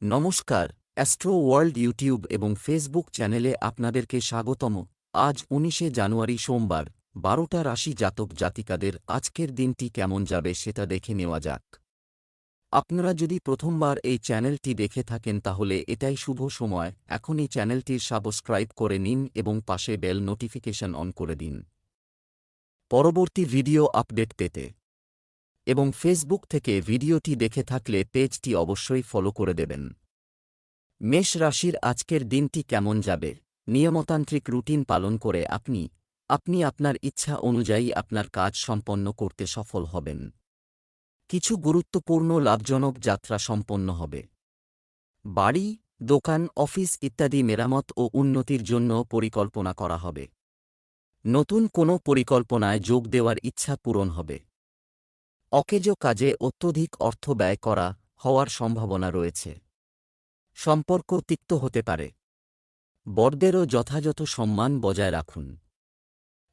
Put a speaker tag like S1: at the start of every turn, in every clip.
S1: নমস্কার, astro world YouTube এবং Facebook চ্যানেলে আপনাদেরকে স্বাগতম। আজ ১৯শে জানুয়ারি সোমবার, ১২টা রাশি জাতক জাতিকাদের আজকের দিনটি কেমন যাবে সেটা দেখে নেওয়া যাক। আপনারা যদি প্রথমবার এই চ্যানেলটি দেখে থাকেন তাহলে এটাই শুভ সময়, এখনই চ্যানেলটির সাবস্ক্রাইব করে নিন এবং পাশে বেল নোটিফিকেশন অন করে দিন পরবর্তী ভিডিও আপডেট পেতে। এবং ফেসবুক থেকে ভিডিওটি দেখে থাকলে পেজটি অবশ্যই ফলো করে দেবেন। মেষ রাশির আজকের দিনটি কেমন যাবে? নিয়মতান্ত্রিক রুটিন পালন করে আপনি আপনার ইচ্ছা অনুযায়ী আপনার কাজ সম্পন্ন করতে সফল হবেন। কিছু গুরুত্বপূর্ণ লাভজনক যাত্রা সম্পন্ন হবে। বাড়ি, দোকান, অফিস ইত্যাদি মেরামত ও উন্নতির জন্য পরিকল্পনা করা হবে। নতুন কোনো পরিকল্পনায় যোগ দেওয়ার ইচ্ছা পূরণ হবে। অকেজ কাজে অত্যধিক অর্থ ব্যয় করা হওয়ার সম্ভাবনা রয়েছে। সম্পর্ক তিক্ত হতে পারে। বড়দেরও যথাযথ সম্মান বজায় রাখুন।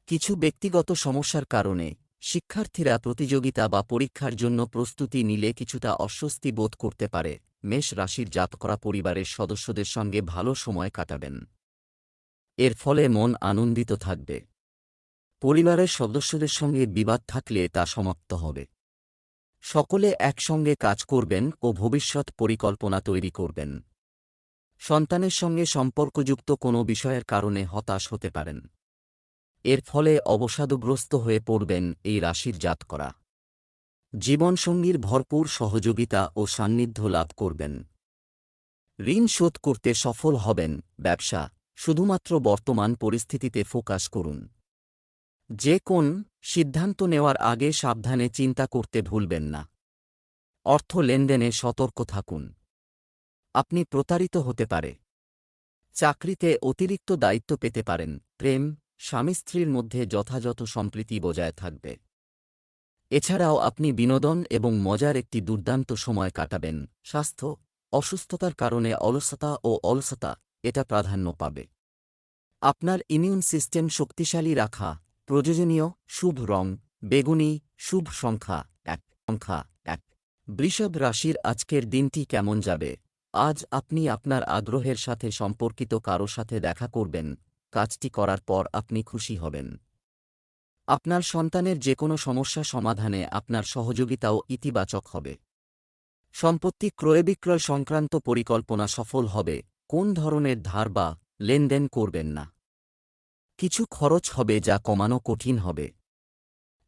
S1: কিছু ব্যক্তিগত সমস্যার কারণে শিক্ষার্থীরা প্রতিযোগিতা বা পরীক্ষার জন্য প্রস্তুতি নিলে কিছুটা অস্বস্তি বোধ করতে পারে। মেষ রাশির জাতকরা পরিবারের সদস্যদের সঙ্গে ভালো সময় কাটাবেন। এর ফলে মন আনন্দিত থাকবে। পরিবারের সদস্যদের সঙ্গে বিবাদ থাকলে তা সমাপ্ত হবে। সকলে একসঙ্গে কাজ করবেন ও ভবিষ্যৎ পরিকল্পনা তৈরি করবেন। সন্তানের সঙ্গে সম্পর্কযুক্ত কোনো বিষয়ের কারণে হতাশ হতে পারেন। এর ফলে অবসাদগ্রস্ত হয়ে পড়বেন এই রাশির জাতকরা। জীবনসঙ্গীর ভরপুর সহযোগিতা ও সান্নিধ্য লাভ করবেন। ঋণ শোধ করতে সফল হবেন। ব্যবসা, শুধুমাত্র বর্তমান পরিস্থিতিতে ফোকাস করুন। যে কোন সিদ্ধান্ত নেওয়ার আগে সাবধানে চিন্তা করতে ভুলবেন না। অর্থ লেনদেনে সতর্ক থাকুন। আপনি প্রতারিত হতে পারে। চাকরিতে অতিরিক্ত দায়িত্ব পেতে পারেন। প্রেম, স্বামী স্ত্রীর মধ্যে যথাযথ সম্প্রীতি বজায় থাকবে। এছাড়াও আপনি বিনোদন এবং মজার একটি দুর্দান্ত সময় কাটাবেন। স্বাস্থ্য, অসুস্থতার কারণে অলসতা এটা প্রাধান্য পাবে। আপনার ইমিউন সিস্টেম শক্তিশালী রাখা প্রয়োজনীয়। শুভ রং বেগুনি। শুভ সংখ্যা ১। বৃষভ রাশির আজকের দিনটি কেমন যাবে? আজ আপনি আপনার আগ্রহের সাথে সম্পর্কিত কারো সাথে দেখা করবেন। কাজটি করার পর আপনি খুশি হবেন। আপনার সন্তানের যে কোনো সমস্যা সমাধানে আপনার সহযোগিতাও ইতিবাচক হবে। সম্পত্তি ক্রয় বিক্রয় সংক্রান্ত পরিকল্পনা সফল হবে। কোন ধরনের ধার বা লেনদেন করবেন না। কিছু খরচ হবে যা কমানো কঠিন হবে।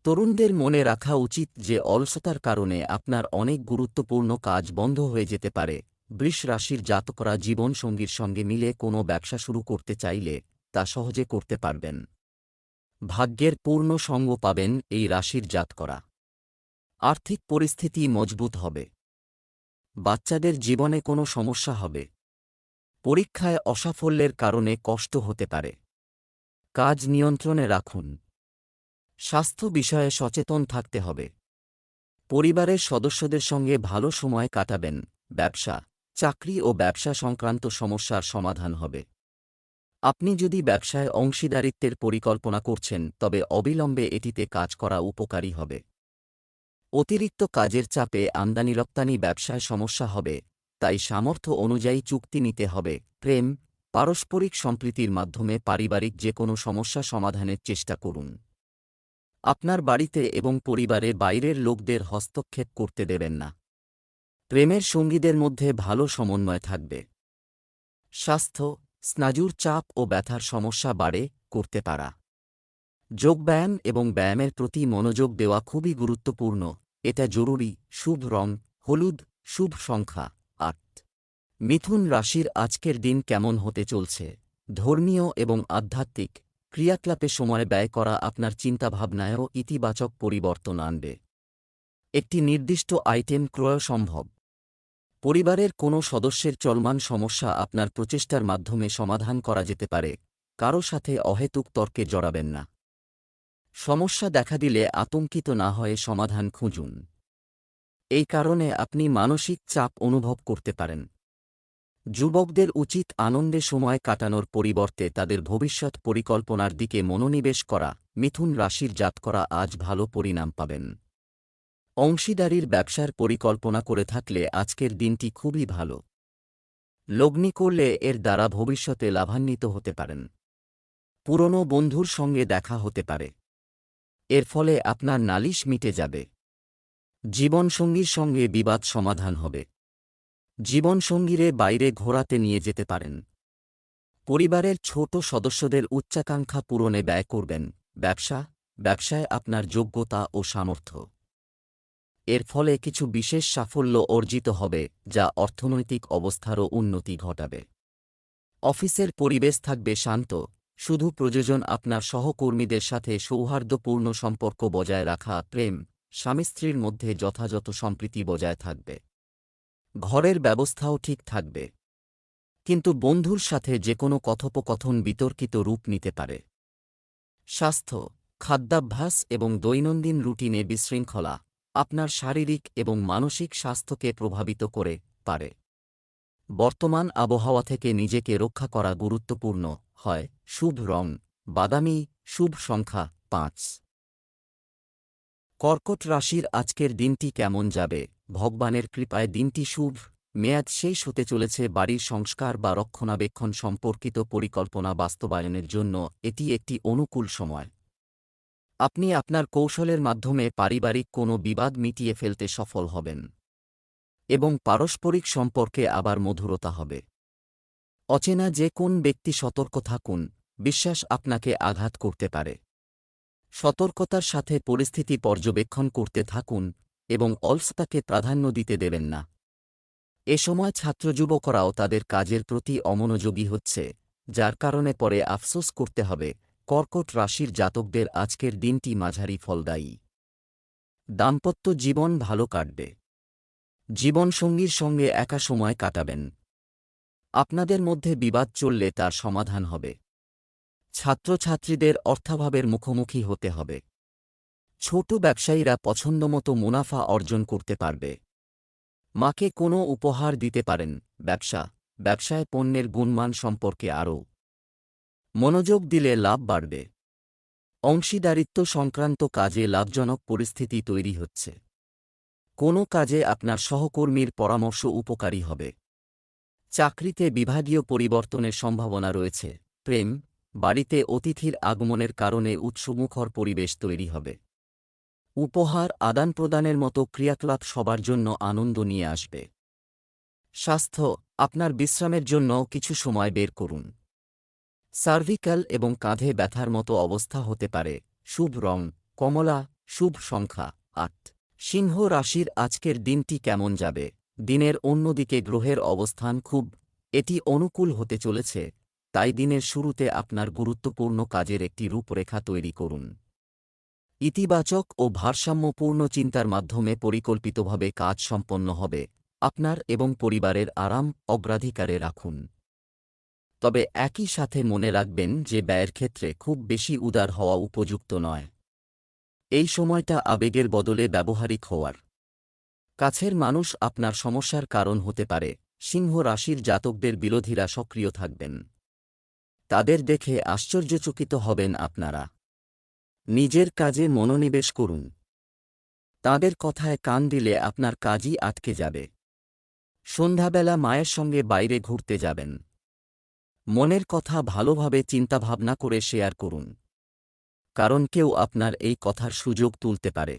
S1: তরুণদের মনে রাখা উচিত যে অলসতার কারণে আপনার অনেক গুরুত্বপূর্ণ কাজ বন্ধ হয়ে যেতে পারে। বৃষ রাশির জাতকরা জীবনসঙ্গীর সঙ্গে মিলে কোনো ব্যবসা শুরু করতে চাইলে তা সহজে করতে পারবেন। ভাগ্যের পূর্ণ সঙ্গ পাবেন এই রাশির জাতকরা। আর্থিক পরিস্থিতি মজবুত হবে। বাচ্চাদের জীবনে কোনো সমস্যা হবে। পরীক্ষায় অসাফল্যের কারণে কষ্ট হতে পারে। কাজ নিয়ন্ত্রণে রাখুন। স্বাস্থ্য বিষয়ে সচেতন থাকতে হবে। পরিবারের সদস্যদের সঙ্গে ভালো সময় কাটাবেন। ব্যবসা, চাকরি ও ব্যবসা সংক্রান্ত সমস্যার সমাধান হবে। আপনি যদি ব্যবসায় অংশীদারিত্বের পরিকল্পনা করছেন তবে অবিলম্বে এটিতে কাজ করা উপকারী হবে। অতিরিক্ত কাজের চাপে আমদানি রপ্তানি ব্যবসায় সমস্যা হবে, তাই সামর্থ্য অনুযায়ী চুক্তি নিতে হবে। প্রেম, পারস্পরিক সম্প্রীতির মাধ্যমে পারিবারিক যে কোনো সমস্যা সমাধানের চেষ্টা করুন। আপনার বাড়িতে এবং পরিবারের বাইরের লোকদের হস্তক্ষেপ করতে দেবেন না। প্রেমের সঙ্গীদের মধ্যে ভালো সমন্বয় থাকবে। স্বাস্থ্য, স্নায়ুর চাপ ও ব্যথার সমস্যা করতে পারা। যোগব্যায়াম এবং ব্যায়ামের প্রতি মনোযোগ দেওয়া খুবই গুরুত্বপূর্ণ, এটা জরুরি। শুভ রং হলুদ। শুভ সংখ্যা ৮। মিথুন রাশির আজকের দিন কেমন হতে চলছে? ধর্মীয় এবং আধ্যাত্মিক ক্রিয়াকলাপে সময় ব্যয় করা আপনার চিন্তাভাবনায়ও ইতিবাচক পরিবর্তন আনবে। একটি নির্দিষ্ট আইটেম ক্রয় সম্ভব। পরিবারের কোনো সদস্যের চলমান সমস্যা আপনার প্রচেষ্টার মাধ্যমে সমাধান করা যেতে পারে। কারো সাথে অহেতুক তর্কে জড়াবেন না। সমস্যা দেখা দিলে আতঙ্কিত না হয়ে সমাধান খুঁজুন। এই কারণে আপনি মানসিক চাপ অনুভব করতে পারেন। যুবকদের উচিত আনন্দে সময় কাটানোর পরিবর্তে তাদের ভবিষ্যৎ পরিকল্পনার দিকে মনোনিবেশ করা। মিথুন রাশির জাতকরা আজ ভালো পরিণাম পাবেন। অংশীদারির ব্যবসার পরিকল্পনা করে থাকলে আজকের দিনটি খুবই ভালো। লগ্নি করলে এর দ্বারা ভবিষ্যতে লাভান্বিত হতে পারেন। পুরনো বন্ধুর সঙ্গে দেখা হতে পারে। এর ফলে আপনার নালিশ মিটে যাবে। জীবনসঙ্গীর সঙ্গে বিবাদ সমাধান হবে। জীবনসঙ্গীরে বাইরে ঘোরাতে নিয়ে যেতে পারেন। পরিবারের ছোট সদস্যদের উচ্চাকাঙ্ক্ষা পূরণে ব্যয় করবেন। ব্যবসায় আপনার যোগ্যতা ও সামর্থ্য। এর ফলে কিছু বিশেষ সাফল্য অর্জিত হবে যা অর্থনৈতিক অবস্থারও উন্নতি ঘটাবে। অফিসের পরিবেশ থাকবে শান্ত, শুধু প্রয়োজন আপনার সহকর্মীদের সাথে সৌহার্দ্যপূর্ণ সম্পর্ক বজায় রাখা। প্রেম, স্বামী স্ত্রীর মধ্যে যথাযথ সম্প্রীতি বজায় থাকবে। ঘরের ব্যবস্থাও ঠিক থাকবে, কিন্তু বন্ধুর সাথে যেকোনো কথোপকথন বিতর্কিত রূপ নিতে পারে। স্বাস্থ্য, খাদ্যাভ্যাস এবং দৈনন্দিন রুটিনে বিশৃঙ্খলা আপনার শারীরিক এবং মানসিক স্বাস্থ্যকে প্রভাবিত করে পারে। বর্তমান আবহাওয়া থেকে নিজেকে রক্ষা করা গুরুত্বপূর্ণ হয়। শুভ রং বাদামি, শুভ সংখ্যা 5। কর্কট রাশির আজকের দিনটি কেমন যাবে? ভগবানের কৃপায় দিনটি শুভ। মেয়াদ শেষ হতে চলেছে। বাড়ির সংস্কার বা রক্ষণাবেক্ষণ সম্পর্কিত পরিকল্পনা বাস্তবায়নের জন্য এটি একটি অনুকূল সময়। আপনি আপনার কৌশলের মাধ্যমে পারিবারিক কোনো বিবাদ মিটিয়ে ফেলতে সফল হবেন এবং পারস্পরিক সম্পর্কে আবার মধুরতা হবে। অচেনা যে কোন ব্যক্তি সতর্ক থাকুন, বিশ্বাস আপনাকে আঘাত করতে পারে। সতর্কতার সাথে পরিস্থিতি পর্যবেক্ষণ করতে থাকুন এবং অলসতাকে প্রাধান্য দিতে দেবেন না। এ সময় ছাত্রযুবকরাও তাদের কাজের প্রতি অমনোযোগী হচ্ছে, যার কারণে পরে আফসোস করতে হবে। কর্কট রাশির জাতকদের আজকের দিনটি মাঝারি ফলদায়ী। দাম্পত্য জীবন ভালো কাটবে। জীবনসঙ্গীর সঙ্গে একা সময় কাটাবেন। আপনাদের মধ্যে বিবাদ চললে তার সমাধান হবে। ছাত্রছাত্রীদের অর্থাভাবের মুখোমুখি হতে হবে। ছোট ব্যবসায়ীরা পছন্দমতো মুনাফা অর্জন করতে পারবে। মাকে কোনো উপহার দিতে পারেন। ব্যবসায় পণ্যের গুণমান সম্পর্কে আরও মনোযোগ দিলে লাভ বাড়বে। অংশীদারিত্ব সংক্রান্ত কাজে লাভজনক পরিস্থিতি তৈরি হচ্ছে। কোনো কাজে আপনার সহকর্মীর পরামর্শ উপকারী হবে। চাকরিতে বিভাগীয় পরিবর্তনের সম্ভাবনা রয়েছে। প্রেম, বাড়িতে অতিথির আগমনের কারণে উৎসমুখর পরিবেশ তৈরি হবে। উপহার আদান-প্রদানের মতো ক্রিয়াকলাপ সবার জন্য আনন্দ নিয়ে আসবে। স্বাস্থ্য, আপনার বিশ্রামের জন্য কিছু সময় বের করুন। সার্ভিক্যাল এবং কাঁধে ব্যথার মতো অবস্থা হতে পারে। শুভ রং কমলা, শুভ সংখ্যা 8। সিংহ রাশির আজকের দিনটি কেমন যাবে? দিনের অন্যদিকে গ্রহের অবস্থান এটি অনুকূল হতে চলেছে, তাই দিনের শুরুতে আপনার গুরুত্বপূর্ণ কাজের একটি রূপরেখা তৈরি করুন। ইতিবাচক ও ভারসাম্যপূর্ণ চিন্তার মাধ্যমে পরিকল্পিতভাবে কাজ সম্পন্ন হবে। আপনার এবং পরিবারের আরাম অগ্রাধিকারে রাখুন। তবে একই সাথে মনে রাখবেন যে ব্যয়ের ক্ষেত্রে খুব বেশি উদার হওয়া উপযুক্ত নয়। এই সময়টা আবেগের বদলে ব্যবহারিক হওয়ার। কাছের মানুষ আপনার সমস্যার কারণ হতে পারে। সিংহ রাশির জাতকদের বিরোধীরা সক্রিয় থাকবেন। তাদের দেখে আশ্চর্যচকিত হবেন আপনারা। নিজের কাজে মনোনিবেশ করুন। তাদের কথায় কান দিলে আপনার কাজই আটকে যাবে। সন্ধ্যাবেলা মায়ের সঙ্গে বাইরে ঘুরতে যাবেন। মনের কথা ভালোভাবে চিন্তাভাবনা করে শেয়ার করুন, কারণ কেউ আপনার এই কথার সুযোগ তুলতে পারে।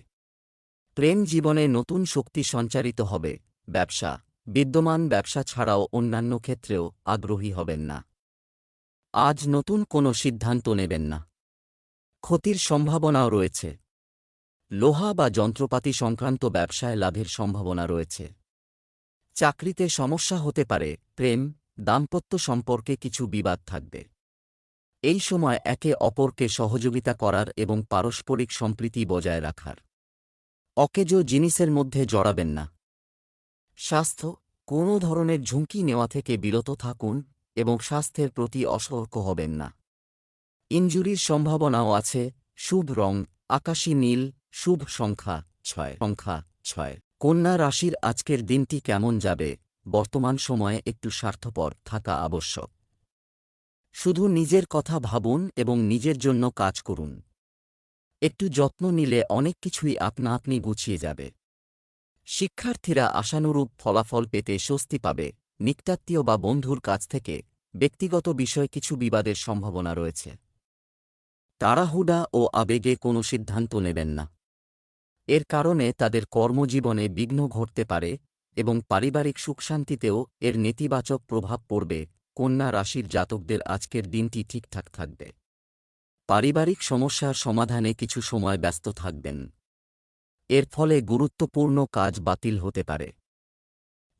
S1: প্রেম জীবনে নতুন শক্তি সঞ্চারিত হবে। বিদ্যমান ব্যবসা ছাড়াও অন্যান্য ক্ষেত্রেও আগ্রহী হবেন না। আজ নতুন কোনো সিদ্ধান্ত নেবেন না। ক্ষতির সম্ভাবনাও রয়েছে। লোহা বা যন্ত্রপাতি সংক্রান্ত ব্যবসায় লাভের সম্ভাবনা রয়েছে। চাকরিতে সমস্যা হতে পারে। প্রেম, দাম্পত্য সম্পর্কে কিছু বিবাদ থাকবে। এই সময় একে অপরকে সহযোগিতা করার এবং পারস্পরিক সম্প্রীতি বজায় রাখার। অকেজো জিনিসের মধ্যে জড়াবেন না। স্বাস্থ্য, কোনো ধরনের ঝুঁকি নেওয়া থেকে বিরত থাকুন এবং স্বাস্থ্যের প্রতি অসতর্ক হবেন না। ইনজুরির সম্ভাবনাও আছে। শুভ রং আকাশী নীল, শুভ সংখ্যা 6। কন্যা রাশির আজকের দিনটি কেমন যাবে? বর্তমান সময়ে একটু স্বার্থপর থাকা আবশ্যক। শুধু নিজের কথা ভাবুন এবং নিজের জন্য কাজ করুন। একটু যত্ন নিলে অনেক কিছুই আপনা আপনি গুছিয়ে যাবে। শিক্ষার্থীরা আশানুরূপ ফলাফল পেতে স্বস্তি পাবে। নিকটাত্মীয় বা বন্ধুর কাছ থেকে ব্যক্তিগত বিষয়ে কিছু বিবাদের সম্ভাবনা রয়েছে। তাড়াহুড়া ও আবেগে কোনো সিদ্ধান্ত নেবেন না। এর কারণে তাদের কর্মজীবনে বিঘ্ন ঘটতে পারে এবং পারিবারিক সুখশান্তিতেও এর নেতিবাচক প্রভাব পড়বে। কন্যা রাশির জাতকদের আজকের দিনটি ঠিকঠাক থাকবে। পারিবারিক সমস্যার সমাধানে কিছু সময় ব্যস্ত থাকবেন। এর ফলে গুরুত্বপূর্ণ কাজ বাতিল হতে পারে।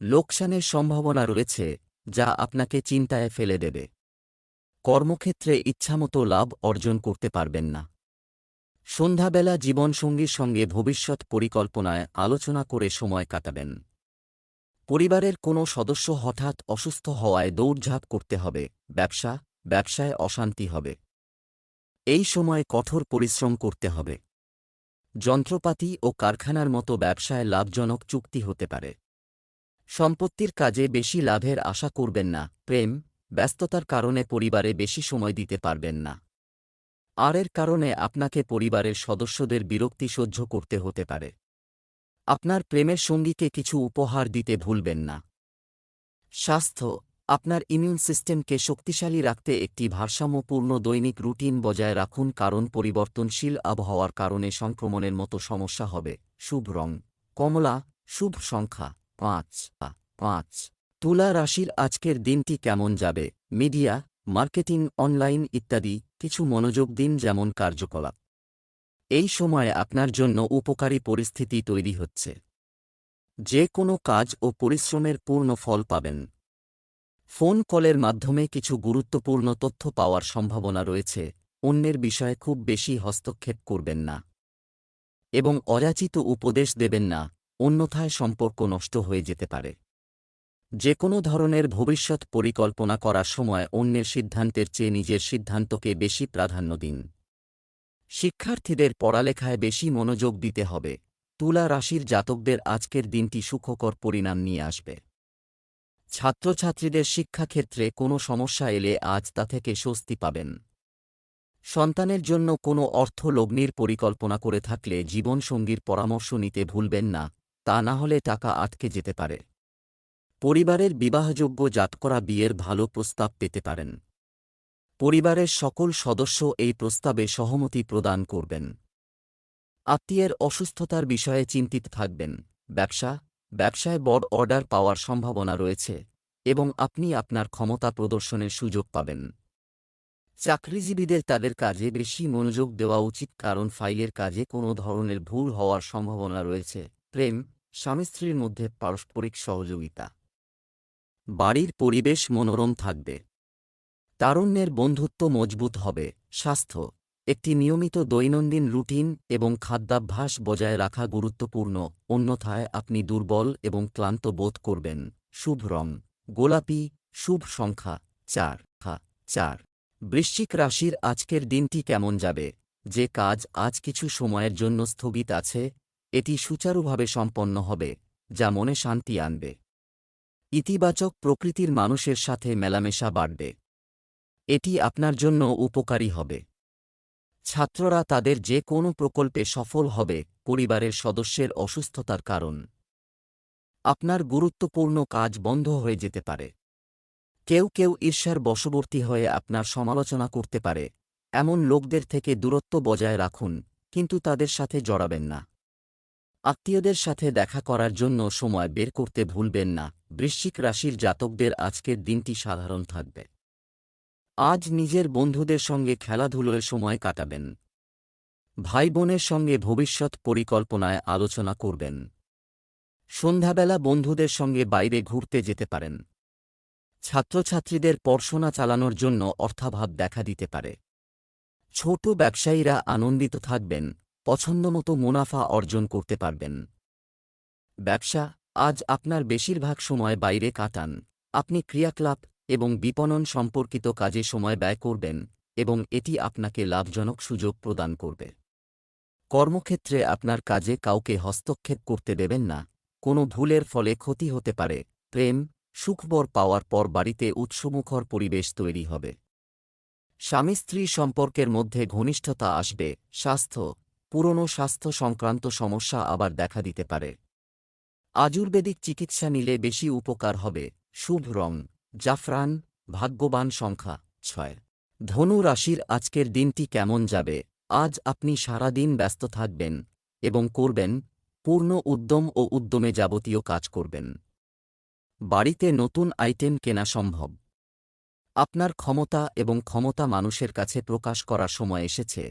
S1: লোকসানের সম্ভাবনা রয়েছে, যা আপনাকে চিন্তায় ফেলে দেবে। কর্মক্ষেত্রে ইচ্ছামতো লাভ অর্জন করতে পারবেন না। সন্ধ্যাবেলা জীবনসঙ্গীর সঙ্গে ভবিষ্যৎ পরিকল্পনায় আলোচনা করে সময় কাটাবেন। পরিবারের কোনো সদস্য হঠাৎ অসুস্থ হওয়ায় দৌড়ঝাঁপ করতে হবে। ব্যবসায় অশান্তি হবে। এই সময় কঠোর পরিশ্রম করতে হবে। যন্ত্রপাতি ও কারখানার মতো ব্যবসায় লাভজনক চুক্তি হতে পারে। সম্পত্তির কাজে বেশি লাভের আশা করবেন না। ব্যস্ততার কারণে পরিবারে বেশি সময় দিতে পারবেন না। আর এর কারণে আপনাকে পরিবারের সদস্যদের বিরক্তি সহ্য করতে হতে পারে। আপনার প্রেমের সঙ্গীকে কিছু উপহার দিতে ভুলবেন না। স্বাস্থ্য, আপনার ইমিউন সিস্টেমকে শক্তিশালী রাখতে একটি ভারসাম্যপূর্ণ দৈনিক রুটিন বজায় রাখুন, কারণ পরিবর্তনশীল আবহাওয়ার কারণে সংক্রমণের মতো সমস্যা হবে। শুভ রং কমলা, শুভ সংখ্যা 5। তুলা রাশির আজকের দিনটি কেমন যাবে? মিডিয়া, মার্কেটিং, অনলাইন ইত্যাদি কিছু মনোযোগ দিন, যেমন কার্যকলাপ। এই সময়ে আপনার জন্য উপকারী পরিস্থিতি তৈরি হচ্ছে। যে কোনো কাজ ও পরিশ্রমের পূর্ণ ফল পাবেন। ফোন কলের মাধ্যমে কিছু গুরুত্বপূর্ণ তথ্য পাওয়ার সম্ভাবনা রয়েছে। অন্যের বিষয়ে খুব বেশি হস্তক্ষেপ করবেন না এবং অযাচিত উপদেশ দেবেন না, অন্যথায় সম্পর্ক নষ্ট হয়ে যেতে পারে। যে কোনো ধরনের ভবিষ্যৎ পরিকল্পনা করার সময় অন্যের সিদ্ধান্তের চেয়ে নিজের সিদ্ধান্তকে বেশি প্রাধান্য দিন। শিক্ষার্থীদের পড়ালেখায় বেশি মনোযোগ দিতে হবে। তুলা রাশির জাতকদের আজকের দিনটি সুখকর পরিণাম নিয়ে আসবে। ছাত্রছাত্রীদের শিক্ষাক্ষেত্রে কোনো সমস্যা এলে আজ তা থেকে স্বস্তি পাবেন। সন্তানের জন্য কোনো অর্থ লগ্নির পরিকল্পনা করে থাকলে জীবনসঙ্গীর পরামর্শ নিতে ভুলবেন না, তা না হলে টাকা আটকে যেতে পারে। পরিবারের বিবাহযোগ্য জাতকরা বিয়ের ভালো প্রস্তাব পেতে পারেন। পরিবারের সকল সদস্য এই প্রস্তাবে সহমতি প্রদান করবেন। আত্মীয়ের অসুস্থতার বিষয়ে চিন্তিত থাকবেন। ব্যবসায় বড় অর্ডার পাওয়ার সম্ভাবনা রয়েছে এবং আপনি আপনার ক্ষমতা প্রদর্শনের সুযোগ পাবেন। চাকরিজীবীদের তাদের কাজে বেশি মনোযোগ দেওয়া উচিত, কারণ ফাইলের কাজে কোনো ধরনের ভুল হওয়ার সম্ভাবনা রয়েছে। স্বামী স্ত্রীর মধ্যে পারস্পরিক সহযোগিতা। বাড়ির পরিবেশ মনোরম থাকবে। তারুণ্যের বন্ধুত্ব মজবুত হবে। স্বাস্থ্য, একটি নিয়মিত দৈনন্দিন রুটিন এবং খাদ্যাভ্যাস বজায় রাখা গুরুত্বপূর্ণ, অন্যথায় আপনি দুর্বল এবং ক্লান্ত বোধ করবেন। শুভ রং গোলাপি, শুভ সংখ্যা 4। বৃশ্চিক রাশির আজকের দিনটি কেমন যাবে? যে কাজ আজ কিছু সময়ের জন্য স্থগিত আছে, এটি সুচারুভাবে সম্পন্ন হবে, যা মনে শান্তি আনবে। ইতিবাচক প্রকৃতির মানুষের সাথে মেলামেশা বাড়বে। এটি আপনার জন্য উপকারী হবে। ছাত্ররা তাদের যে কোনো প্রকল্পে সফল হবে। পরিবারের সদস্যের অসুস্থতার কারণ আপনার গুরুত্বপূর্ণ কাজ বন্ধ হয়ে যেতে পারে। কেউ ঈর্ষার বশবর্তী হয়ে আপনার সমালোচনা করতে পারে। এমন লোকদের থেকে দূরত্ব বজায় রাখুন, কিন্তু তাদের সাথে জড়াবেন না। আত্মীয়দের সাথে দেখা করার জন্য সময় বের করতে ভুলবেন না। বৃশ্চিক রাশির জাতকদের আজকের দিনটি সাধারণ থাকবে। আজ নিজের বন্ধুদের সঙ্গে খেলাধুলোয় সময় কাটাবেন। ভাই বোনের সঙ্গে ভবিষ্যৎ পরিকল্পনায় আলোচনা করবেন। সন্ধ্যাবেলা বন্ধুদের সঙ্গে বাইরে ঘুরতে যেতে পারেন। ছাত্রছাত্রীদের পড়াশোনা চালানোর জন্য অর্থাভাব দেখা দিতে পারে। ছোট ব্যবসায়ীরা আনন্দিত থাকবেন, পছন্দমতো মুনাফা অর্জন করতে পারবেন। আজ আপনার বেশিরভাগ সময় বাইরে কাটান। আপনি ক্রিয়াকলাপ এবং বিপণন সম্পর্কিত কাজে সময় ব্যয় করবেন এবং এটি আপনাকে লাভজনক সুযোগ প্রদান করবে। কর্মক্ষেত্রে আপনার কাজে কাউকে হস্তক্ষেপ করতে দেবেন না, কোনো ভুলের ফলে ক্ষতি হতে পারে। সুখবর পাওয়ার পর বাড়িতে উৎসমুখর পরিবেশ তৈরি হবে। স্বামী স্ত্রী সম্পর্কের মধ্যে ঘনিষ্ঠতা আসবে। স্বাস্থ্য, পুরনো স্বাস্থ্য সংক্রান্ত সমস্যা আবার দেখা দিতে পারে। আয়ুর্বেদিক চিকিৎসা নিলে বেশি উপকার হবে। শুভ রং জাফরান, ভাগ্যবান সংখ্যা 6। ধনু রাশির আজকের দিনটি কেমন যাবে? আজ আপনি সারা দিন ব্যস্ত থাকবেন এবং করবেন পূর্ণ উদ্যম ও উদ্যমে যাবতীয় কাজ করবেন। বাড়িতে নতুন আইটেম কেনা সম্ভব। আপনার ক্ষমতা এবং ক্ষমতা মানুষের কাছে প্রকাশ করার সময় এসেছে।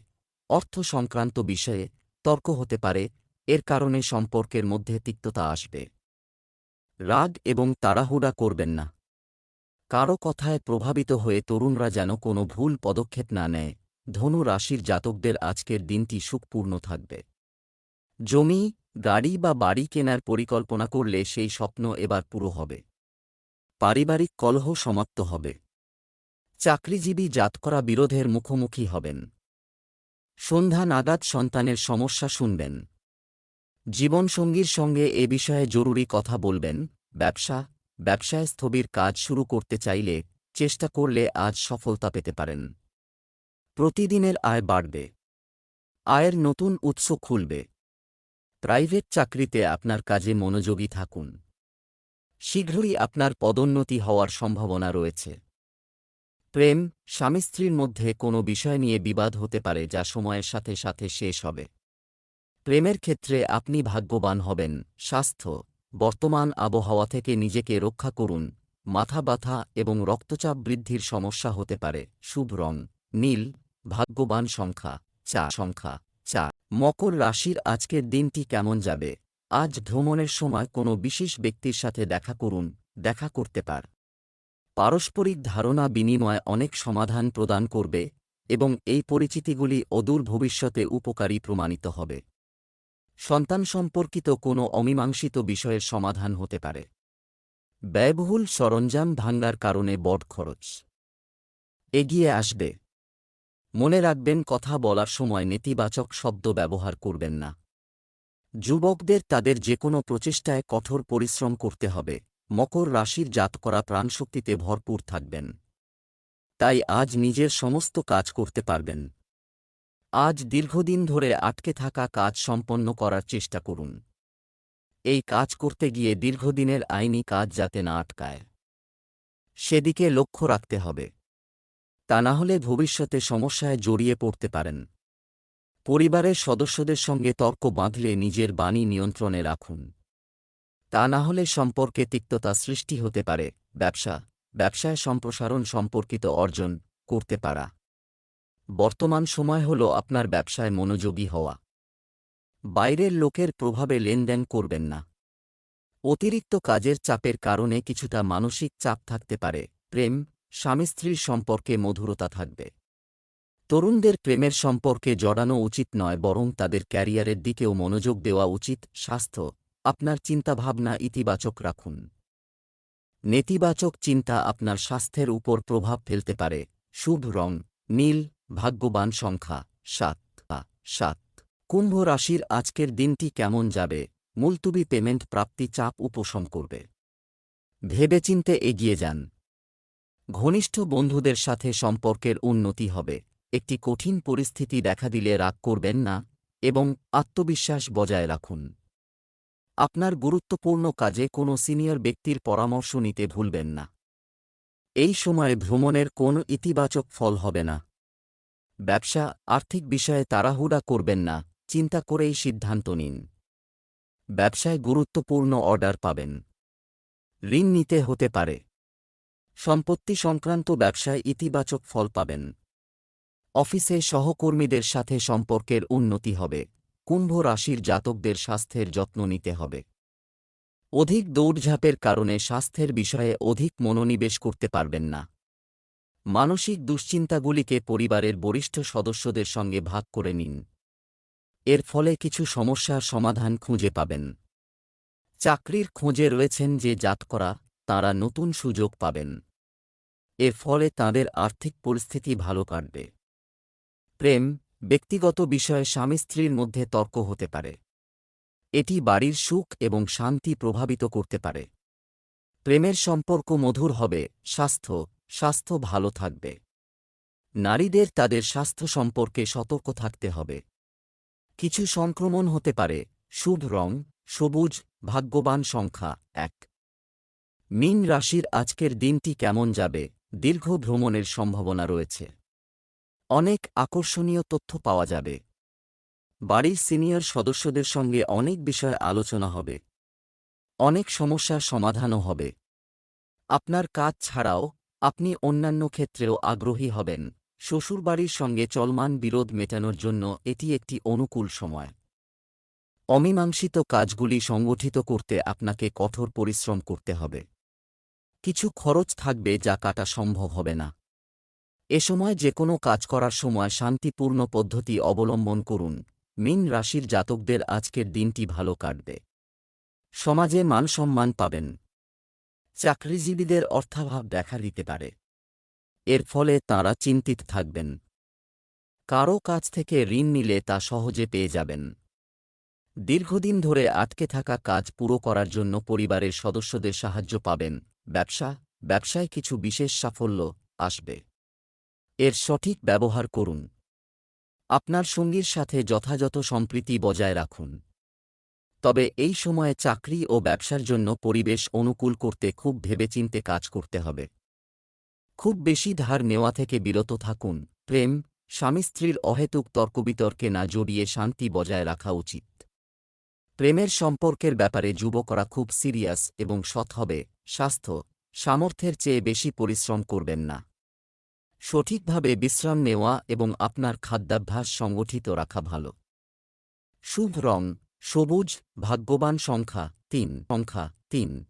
S1: অর্থ সংক্রান্ত বিষয়ে তর্ক হতে পারে, এর কারণে সম্পর্কের মধ্যে তিক্ততা আসবে। রাগ এবং তাড়াহুড়া করবেন না। কারো কথায় প্রভাবিত হয়ে তরুণরা যেন কোনো ভুল পদক্ষেপ না নেয়। ধনু রাশির জাতকদের আজকের দিনটি সুখপূর্ণ থাকবে। জমি, গাড়ি বা বাড়ি কেনার পরিকল্পনা করলে সেই স্বপ্ন এবার পুরো হবে। পারিবারিক কলহ সমাপ্ত হবে। চাকরিজীবী জাতকরা বিরোধের মুখোমুখি হবেন। সন্ধ্যা নাগাদ সন্তানের সমস্যা শুনবেন। জীবনসঙ্গীর সঙ্গে এ বিষয়ে জরুরি কথা বলবেন। ব্যবসায় স্থবির কাজ শুরু করতে চাইলে চেষ্টা করলে আজ সফলতা পেতে পারেন। প্রতিদিনের আয় বাড়বে। আয়ের নতুন উৎস খুলবে। প্রাইভেট চাকরিতে আপনার কাজে মনোযোগী থাকুন। শীঘ্রই আপনার পদোন্নতি হওয়ার সম্ভাবনা রয়েছে। প্রেম, স্বামী স্ত্রীর মধ্যে কোনো বিষয় নিয়ে বিবাদ হতে পারে যা সময়ের সাথে সাথে শেষ হবে। প্রেমের ক্ষেত্রে আপনি ভাগ্যবান হবেন। স্বাস্থ্য, বর্তমান আবহাওয়া থেকে নিজেকে রক্ষা করুন। মাথা ব্যথা এবং রক্তচাপ বৃদ্ধির সমস্যা হতে পারে। শুভ রং নীল, ভাগ্যবান সংখ্যা 4। মকর রাশির আজকের দিনটি কেমন যাবে? আজ ভ্রমণের সময় কোনো বিশেষ ব্যক্তির সাথে দেখা করতে পারস্পরিক ধারণা বিনিময় অনেক সমাধান প্রদান করবে এবং এই পরিচিতিগুলি অদূর ভবিষ্যতে উপকারী প্রমাণিত হবে। সন্তান সম্পর্কিত কোনো অমীমাংসিত বিষয়ের সমাধান হতে পারে। ব্যয়বহুল সরঞ্জাম ভাঙার কারণে বড় খরচ এগিয়ে আসবে। মনে রাখবেন, কথা বলার সময় নেতিবাচক শব্দ ব্যবহার করবেন না। যুবকদের তাদের যেকোনো প্রচেষ্টায় কঠোর পরিশ্রম করতে হবে। মকর রাশির জাতকরা প্রাণশক্তিতে ভরপুর থাকবেন। তাই আজ নিজের সমস্ত কাজ করতে পারবেন। আজ দীর্ঘদিন ধরে আটকে থাকা কাজ সম্পন্ন করার চেষ্টা করুন। এই কাজ করতে গিয়ে দীর্ঘদিনের আইনি কাজ যাতে না আটকায়, সেদিকে লক্ষ্য রাখতে হবে। তা না হলে ভবিষ্যতে সমস্যায় জড়িয়ে পড়তে পারেন। পরিবারের সদস্যদের সঙ্গে তর্ক বাঁধলে নিজের বাণী নিয়ন্ত্রণে রাখুন। তা না হলে সম্পর্কে তিক্ততা সৃষ্টি হতে পারে। ব্যবসায় সম্প্রসারণ সম্পর্কিত অর্জন করতে পারা। বর্তমান সময় হল আপনার ব্যবসায় মনোযোগী হওয়া। বাইরের লোকের প্রভাবে লেনদেন করবেন না। অতিরিক্ত কাজের চাপের কারণে কিছুটা মানসিক চাপ থাকতে পারে। প্রেম, স্বামী স্ত্রীর সম্পর্কে মধুরতা থাকবে। তরুণদের প্রেমের সম্পর্কে জড়ানো উচিত নয়, বরং তাদের ক্যারিয়ারের দিকেও মনোযোগ দেওয়া উচিত। স্বাস্থ্য, আপনার চিন্তাভাবনা ইতিবাচক রাখুন। নেতিবাচক চিন্তা আপনার স্বাস্থ্যের উপর প্রভাব ফেলতে পারে। শুভ রং নীল, ভাগ্যবান সংখ্যা 7। কুম্ভ রাশির আজকের দিনটি কেমন যাবে? মুলতুবি পেমেন্ট প্রাপ্তি চাপ উপশম করবে। ভেবেচিন্তে এগিয়ে যান। ঘনিষ্ঠ বন্ধুদের সাথে সম্পর্কের উন্নতি হবে। একটি কঠিন পরিস্থিতি দেখা দিলে রাগ করবেন না এবং আত্মবিশ্বাস বজায় রাখুন। আপনার গুরুত্বপূর্ণ কাজে কোনো সিনিয়র ব্যক্তির পরামর্শ নিতে ভুলবেন না। এই সময়ে ভ্রমণের কোনো ইতিবাচক ফল হবে না। ব্যবসা, আর্থিক বিষয়ে তাড়াহুড়া করবেন না, চিন্তা করেই সিদ্ধান্ত নিন। ব্যবসায় গুরুত্বপূর্ণ অর্ডার পাবেন। ঋণ নিতে হতে পারে। সম্পত্তি সংক্রান্ত ব্যবসায় ইতিবাচক ফল পাবেন। অফিসে সহকর্মীদের সাথে সম্পর্কের উন্নতি হবে। কুম্ভ রাশির জাতকদের স্বাস্থ্যের যত্ন নিতে হবে। অধিক দৌড়ঝাঁপের কারণে স্বাস্থ্যের বিষয়ে অধিক মনোনিবেশ করতে পারবেন না। মানসিক দুশ্চিন্তাগুলিকে পরিবারের বরিষ্ঠ সদস্যদের সঙ্গে ভাগ করে নিন। এর ফলে কিছু সমস্যার সমাধান খুঁজে পাবেন। চাকরির খোঁজে রয়েছেন যে জাতকরা, তাঁরা নতুন সুযোগ পাবেন। এর ফলে তাঁদের আর্থিক পরিস্থিতি ভালো কাটবে। প্রেম, ব্যক্তিগত বিষয়ে স্বামী স্ত্রীর মধ্যে তর্ক হতে পারে। এটি বাড়ির সুখ এবং শান্তি প্রভাবিত করতে পারে। প্রেমের সম্পর্ক মধুর হবে। স্বাস্থ্য ভালো থাকবে। নারীদের তাদের স্বাস্থ্য সম্পর্কে সতর্ক থাকতে হবে। কিছু সংক্রমণ হতে পারে। শুভ রং সবুজ, ভাগ্যবান সংখ্যা 1। মীন রাশির আজকের দিনটি কেমন যাবে? দীর্ঘ ভ্রমণের সম্ভাবনা রয়েছে। অনেক আকর্ষণীয় তথ্য পাওয়া যাবে। বাড়ির সিনিয়র সদস্যদের সঙ্গে অনেক বিষয়ে আলোচনা হবে। অনেক সমস্যার সমাধানও হবে। আপনার কাজ ছাড়াও আপনি অন্যান্য ক্ষেত্রেও আগ্রহী হবেন। শ্বশুরবাড়ির সঙ্গে চলমান বিরোধ মেটানোর জন্য এটি একটি অনুকূল সময়। অমীমাংসিত কাজগুলি সংগঠিত করতে আপনাকে কঠোর পরিশ্রম করতে হবে। কিছু খরচ থাকবে যা কাটা সম্ভব হবে না। এ সময় যে কোনো কাজ করার সময় শান্তিপূর্ণ পদ্ধতি অবলম্বন করুন। মীন রাশির জাতকদের আজকের দিনটি ভালো কাটবে। সমাজে মানসম্মান পাবেন। চাকরিজীবীদের অর্থাভাব দেখা দিতে পারে। এর ফলে তাঁরা চিন্তিত থাকবেন। কারও কাছ থেকে ঋণ নিলে তা সহজে পেয়ে যাবেন। দীর্ঘদিন ধরে আটকে থাকা কাজ পুরো করার জন্য পরিবারের সদস্যদের সাহায্য পাবেন। ব্যবসায় কিছু বিশেষ সাফল্য আসবে। এর সঠিক ব্যবহার করুন। আপনার সঙ্গীর সাথে যথাযথ সম্প্রীতি বজায় রাখুন। তবে এই সময়ে চাকরি ও ব্যবসার জন্য পরিবেশ অনুকূল করতে খুব ভেবেচিন্তে কাজ করতে হবে। খুব বেশি ধার নেওয়া থেকে বিরত থাকুন। প্রেম, স্বামী স্ত্রীর অহেতুক তর্কবিতর্কে না জড়িয়ে শান্তি বজায় রাখা উচিত। প্রেমের সম্পর্কের ব্যাপারে যুবকরা খুব সিরিয়াস এবং সৎ হবে। স্বাস্থ্য, সামর্থ্যের চেয়ে বেশি পরিশ্রম করবেন না। সঠিকভাবে বিশ্রাম নেওয়া এবং আপনার খাদ্যাভ্যাস সংগঠিত রাখা ভালো। শুভ রং সবুজ। ভাগ্যবান সংখ্যা 3।